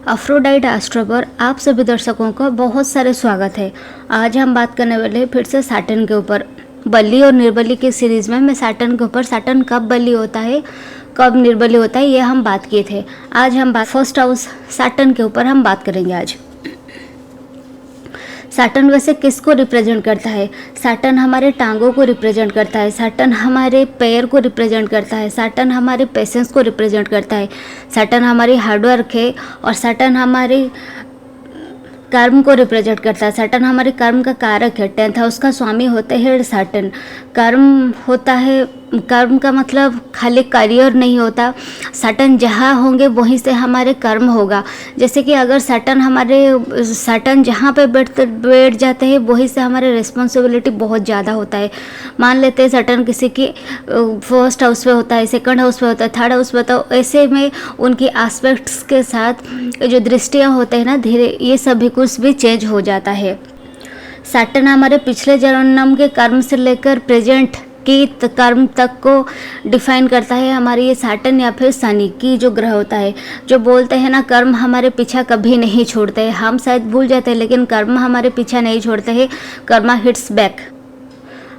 Aphrodite astro पर आप सभी दर्शकों का बहुत सारे स्वागत है। आज हम बात करने वाले हैं फिर से सैटर्न के ऊपर। बली और निर्बली की सीरीज़ में मैं सैटर्न के ऊपर सैटर्न कब बली होता है कब निर्बली होता है ये हम बात किए थे। आज हम फर्स्ट हाउस सैटर्न के ऊपर हम बात करेंगे। आज सैटर्न वैसे किसको रिप्रेजेंट करता है? सैटर्न हमारे टांगों को रिप्रेजेंट करता है, सैटर्न हमारे पैर को रिप्रेजेंट करता है, सैटर्न हमारे पेशेंस को रिप्रेजेंट करता है, सैटर्न हमारी हार्डवर्क है और सैटर्न हमारी कर्म को रिप्रेजेंट करता है। सैटर्न हमारे कर्म का कारक है। 10th हाउस का स्वामी होते हैं सैटर्न। कर्म होता है, कर्म का मतलब खाली करियर नहीं होता। सैटर्न जहाँ होंगे वहीं से हमारे कर्म होगा। जैसे कि अगर सैटर्न जहाँ पे बैठ जाते हैं वहीं से हमारे रिस्पॉन्सिबिलिटी बहुत ज़्यादा होता है। मान लेते हैं सैटर्न किसी की फर्स्ट हाउस पे होता है, सेकंड हाउस पे होता है, थर्ड हाउस पे होता है। ऐसे में उनकी एस्पेक्ट्स के साथ जो दृष्टियाँ होते हैं ना, धीरे ये सभी कुछ भी चेंज हो जाता है। सैटर्न हमारे पिछले जन्म के कर्म से लेकर प्रेजेंट की कर्म तक को डिफाइन करता है। हमारी ये सैटर्न या फिर शनि की जो ग्रह होता है, जो बोलते हैं ना कर्म हमारे पीछा कभी नहीं छोड़ते हैं। हम शायद भूल जाते हैं लेकिन कर्म हमारे पीछा नहीं छोड़ते हैं। Karma hits back.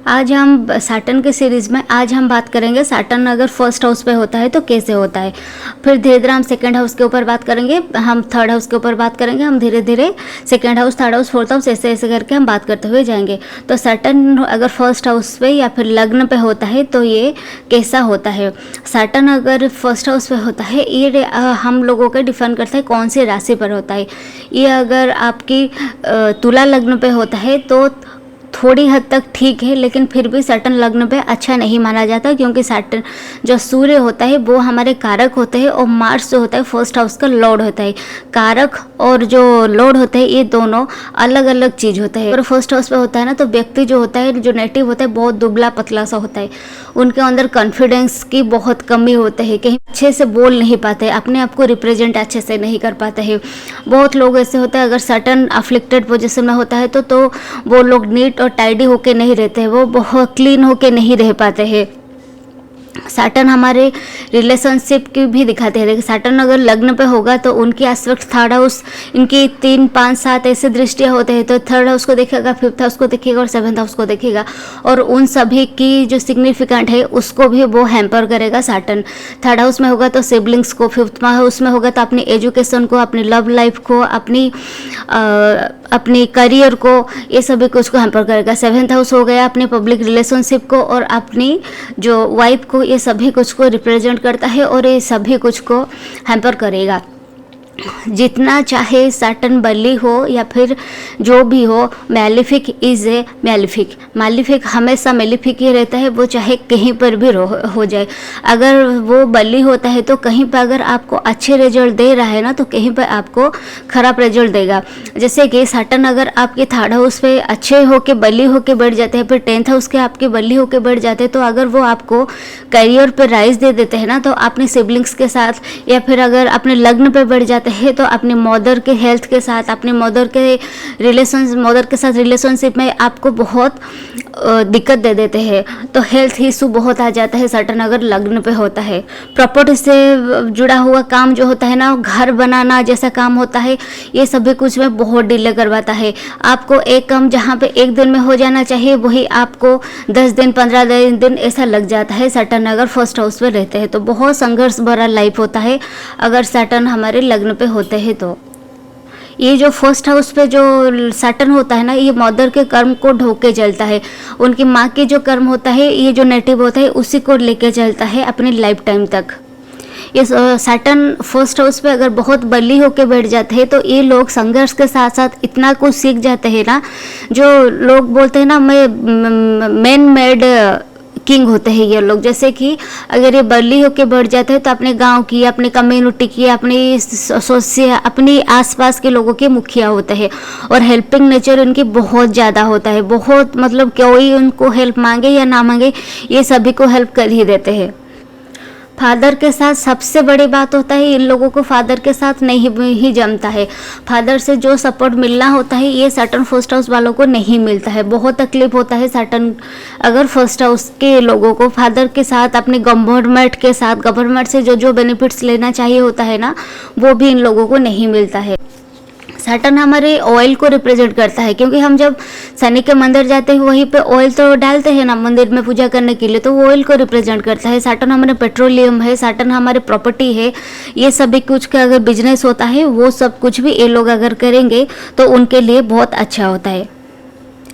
आज हम सैटर्न के सीरीज़ में आज हम बात करेंगे सैटर्न अगर फर्स्ट हाउस पे होता है तो कैसे होता है। फिर धीरे धीरे हम सेकंड हाउस के ऊपर बात करेंगे, हम थर्ड हाउस के ऊपर बात करेंगे। हम धीरे धीरे second house, third house, fourth house ऐसे ऐसे करके हम बात करते हुए जाएंगे। तो सैटर्न अगर फर्स्ट हाउस पे या फिर लग्न पे होता है तो ये कैसा होता है। सैटर्न अगर फर्स्ट हाउस पे होता है ये हम लोगों का डिफाइन करता है कौन सी राशि पर होता है। ये अगर आपकी तुला लग्न पे होता है तो थोड़ी हद तक ठीक है, लेकिन फिर भी सैटर्न लग्न पे अच्छा नहीं माना जाता, क्योंकि सैटर्न जो सूर्य होता है वो हमारे कारक होते हैं और मार्स जो होता है फर्स्ट हाउस का लॉर्ड होता है। कारक और जो लॉर्ड होते हैं ये दोनों अलग अलग चीज़ होता है। और फर्स्ट हाउस पे होता है ना तो व्यक्ति जो होता है, जो नेटिव होता है, बहुत दुबला पतला सा होता है। उनके अंदर कॉन्फिडेंस की बहुत कमी होती है, कहीं अच्छे से बोल नहीं पाते, अपने आप को रिप्रेजेंट अच्छे से नहीं कर पाते हैं। बहुत लोग ऐसे होते हैं अगर सैटर्न अफ्लिक्टेड पोजीशन में होता है तो वो लोग नीट और टाइडी होके नहीं रहते हैं, वो बहुत क्लीन होके नहीं रह पाते हैं। सैटर्न हमारे रिलेशनशिप की भी दिखाते हैं। देखिए सैटर्न अगर लग्न पे होगा तो उनकी एस्पेक्ट थर्ड हाउस, इनकी 3, 5, 7 ऐसे दृष्टियाँ होते हैं। तो थर्ड हाउस को देखेगा, फिफ्थ हाउस को देखेगा और सेवन्थ हाउस को देखेगा, और उन सभी की जो सिग्निफिकेंट है उसको भी वो हैम्पर करेगा सैटर्न। थर्ड हाउस में होगा तो सिबलिंग्स को, फिफ्थ हाउस में होगा तो अपनी एजुकेशन को, अपनी लव लाइफ को, अपनी करियर को, ये सभी कुछ को हैम्पर करेगा। सेवन्थ हाउस हो गया अपने पब्लिक रिलेशनशिप को और अपनी जो वाइफ को, ये सभी कुछ को रिप्रेजेंट करता है और ये सभी कुछ को हैम्पर करेगा। जितना चाहे सैटर्न बली हो या फिर जो भी हो, malefic is a malefic. Malefic हमेशा मैलिफिक ही रहता है, वो चाहे कहीं पर भी हो जाए। अगर वो बली होता है तो कहीं पर अगर आपको अच्छे रिजल्ट दे रहा है ना तो कहीं पर आपको खराब रिजल्ट देगा। जैसे कि सैटर्न अगर आपके थर्ड हाउस पे अच्छे होके बली होके बैठ जाते हैं, फिर 10th हाउस के आपके बली होके बैठ जाते हैं, तो अगर वो आपको करियर पर राइज दे देते हैं ना तो अपने सिबलिंग्स के साथ या फिर अगर अपने लग्न पर बैठ जाते है तो अपने मदर के हेल्थ के साथ, अपने मदर के साथ रिलेशनशिप में आपको बहुत दिक्कत दे देते हैं। तो हेल्थ इशू बहुत आ जाता है सैटर्न अगर लग्न पे होता है। प्रॉपर्टी से जुड़ा हुआ काम जो होता है ना, घर बनाना जैसा काम होता है, ये सभी कुछ में बहुत डिले करवाता है। आपको एक काम जहाँ पे एक दिन में हो जाना चाहिए वही आपको 10 दिन 15 दिन ऐसा लग जाता है सैटर्न अगर फर्स्ट हाउस में रहते हैं। तो बहुत संघर्ष भरा लाइफ होता है अगर सैटर्न हमारे लग्न पे होते हैं। तो ये जो फर्स्ट हाउस पे जो सैटर्न होता है ना, ये मदर के कर्म को ढोके चलता है। उनकी माँ के जो कर्म होता है, ये जो नेटिव होता है उसी को लेके चलता है अपनी लाइफ टाइम तक। ये सैटर्न फर्स्ट हाउस पे अगर बहुत बली होके बैठ जाते हैं तो ये लोग संघर्ष के साथ साथ इतना कुछ सीख जाते हैं ना, जो लोग बोलते हैं ना मैन मेड किंग होते हैं ये लोग। जैसे कि अगर ये बली होके बढ़ जाते हैं तो अपने गांव की, अपने कम्युनिटी की, अपनी आसपास के लोगों के मुखिया होते हैं और हेल्पिंग नेचर उनकी बहुत ज़्यादा होता है। बहुत मतलब कोई उनको हेल्प मांगे या ना मांगे, ये सभी को हेल्प कर ही देते हैं। फादर के साथ सबसे बड़ी बात होता है, इन लोगों को फादर के साथ नहीं ही जमता है। फादर से जो सपोर्ट मिलना होता है ये सैटर्न फर्स्ट हाउस वालों को नहीं मिलता है। बहुत तकलीफ होता है सैटर्न अगर फर्स्ट हाउस के लोगों को फादर के साथ, अपने गवर्नमेंट के साथ, गवर्नमेंट से जो जो बेनिफिट्स लेना चाहिए होता है ना, वो भी इन लोगों को नहीं मिलता है। सैटर्न हमारे ऑयल को रिप्रेजेंट करता है, क्योंकि हम जब शनि के मंदिर जाते हैं वहीं पे ऑयल तो डालते हैं ना मंदिर में पूजा करने के लिए, तो वो ऑयल को रिप्रेजेंट करता है। सैटर्न हमारे पेट्रोलियम है, सैटर्न हमारे प्रॉपर्टी है। ये सभी कुछ का अगर बिजनेस होता है वो सब कुछ भी ये लोग अगर करेंगे तो उनके लिए बहुत अच्छा होता है।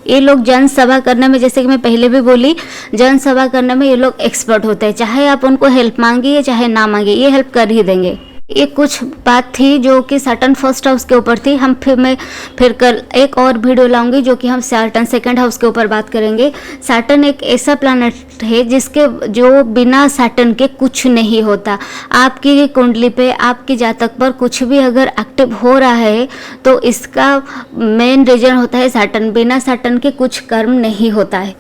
ये लोग जनसभा करने में, जैसे कि मैं पहले भी बोली, जनसभा करने में ये लोग एक्सपर्ट होते हैं। चाहे आप उनको हेल्प मांगिए चाहे ना मांगिए, ये हेल्प कर ही देंगे। ये कुछ बात थी जो कि सैटर्न फर्स्ट हाउस के ऊपर थी। मैं फिर कल एक और वीडियो लाऊंगी जो कि हम सैटर्न सेकंड हाउस के ऊपर बात करेंगे। सैटर्न एक ऐसा प्लैनेट है जिसके जो बिना सैटर्न के कुछ नहीं होता। आपकी कुंडली पे, आपकी जातक पर कुछ भी अगर एक्टिव हो रहा है तो इसका मेन रीजन होता है सैटर्न। बिना सैटर्न के कुछ कर्म नहीं होता है।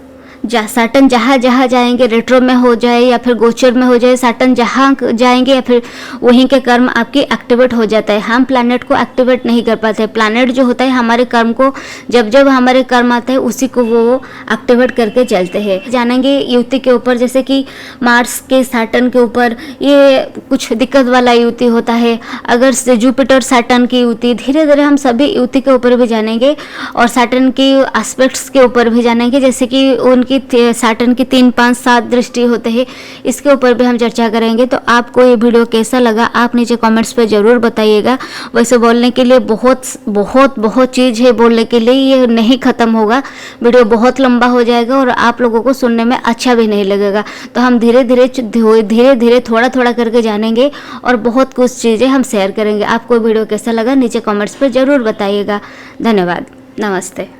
सैटर्न जहाँ जहाँ जाएंगे, रेट्रो में हो जाए या फिर गोचर में हो जाए, सैटर्न जहाँ जाएंगे या फिर वहीं के कर्म आपके एक्टिवेट हो जाता है। हम प्लैनेट को एक्टिवेट नहीं कर पाते। प्लैनेट जो होता है हमारे कर्म को, जब जब हमारे कर्म आते हैं उसी को वो एक्टिवेट करके चलते हैं। जानेंगे युति के ऊपर, जैसे कि मार्स के सैटर्न के ऊपर ये कुछ दिक्कत वाला युति होता है। अगर जुपिटर सैटर्न की युति, धीरे धीरे हम सभी युति के ऊपर भी जानेंगे और सैटर्न की एस्पेक्ट्स के ऊपर भी जानेंगे, जैसे कि उनकी सैटर्न की 3, 5, 7 दृष्टि होते हैं। इसके ऊपर भी हम चर्चा करेंगे। तो आपको ये वीडियो कैसा लगा आप नीचे कमेंट्स पे ज़रूर बताइएगा। वैसे बोलने के लिए बहुत बहुत बहुत चीज़ है बोलने के लिए, ये नहीं ख़त्म होगा। वीडियो बहुत लंबा हो जाएगा और आप लोगों को सुनने में अच्छा भी नहीं लगेगा। तो हम धीरे धीरे थोड़ा थोड़ा करके जानेंगे और बहुत कुछ चीज़ें हम शेयर करेंगे। आपको वीडियो कैसा लगा नीचे कमेंट्स पर ज़रूर बताइएगा। धन्यवाद। नमस्ते।